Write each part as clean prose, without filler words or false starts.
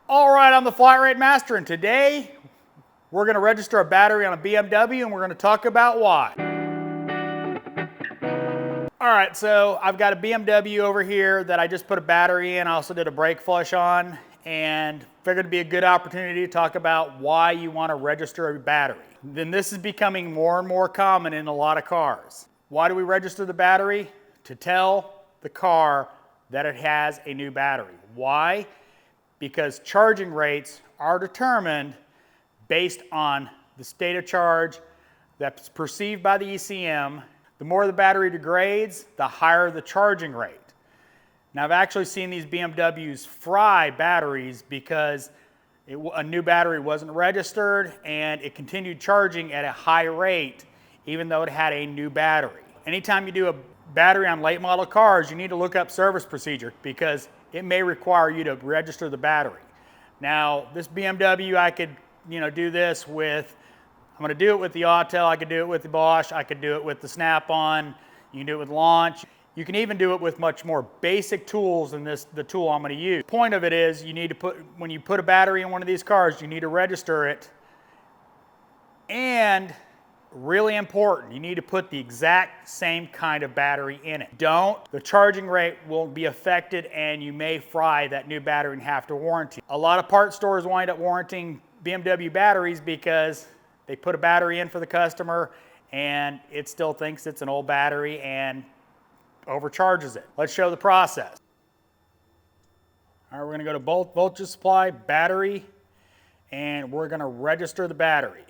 All right, I'm the Flat Rate Master, and today we're going to register a battery on a BMW, and we're going to talk about why. All right, so I've got a BMW over here that I just put a battery in. I also did a brake flush on, and figured it'd be a good opportunity to talk about why you want to register a battery. Then this is becoming more and more common in a lot of cars. Why do we register the battery? To tell the car that it has a new battery. Why? Because charging rates are determined based on the state of charge that's perceived by the ECM. The more the battery degrades, the higher the charging rate. Now, I've actually seen these BMWs fry batteries because a new battery wasn't registered and it continued charging at a high rate even though it had a new battery. Anytime you do a battery on late model cars, you need to look up service procedure because it may require you to register the battery. Now, this BMW, I could, do this with, I'm going to do it with the Autel, I could do it with the Bosch, I could do it with the Snap-on, you can do it with Launch. You can even do it with much more basic tools than the tool I'm going to use. The point of it is you need to when you put a battery in one of these cars, you need to register it. And really important, you need to put the exact same kind of battery in it. Don't, the charging rate will be affected and you may fry that new battery and have to warranty. A lot of parts stores wind up warranting BMW batteries because they put a battery in for the customer and it still thinks it's an old battery and overcharges it. Let's show the process. All right, we're going to go to voltage supply, battery, and we're going to register the battery.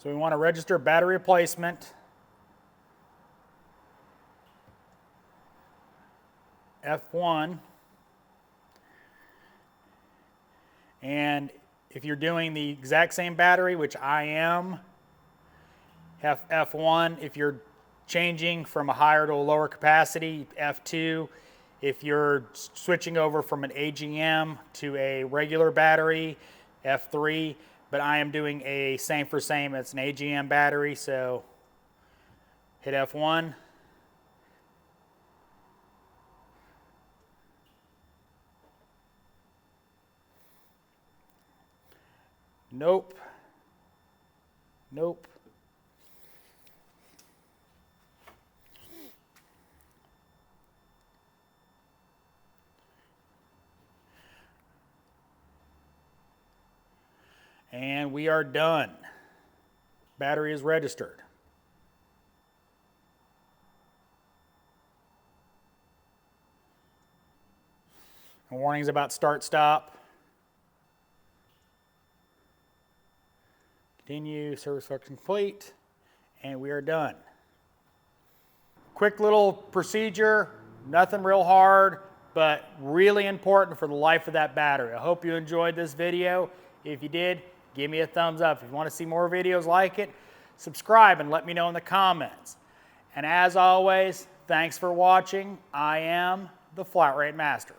So we want to register battery replacement, F1, and if you're doing the exact same battery, which I am, F1. If you're changing from a higher to a lower capacity, F2. If you're switching over from an AGM to a regular battery, F3. But I am doing a same for same. It's an AGM battery, so hit F1. Nope. Nope. And we are done. Battery is registered. And warnings about start stop. Continue, service function complete, and we are done. Quick little procedure, nothing real hard, but really important for the life of that battery. I hope you enjoyed this video. If you did, give me a thumbs up. If you want to see more videos like it, subscribe and let me know in the comments. And as always, thanks for watching. I am the Flat Rate Master.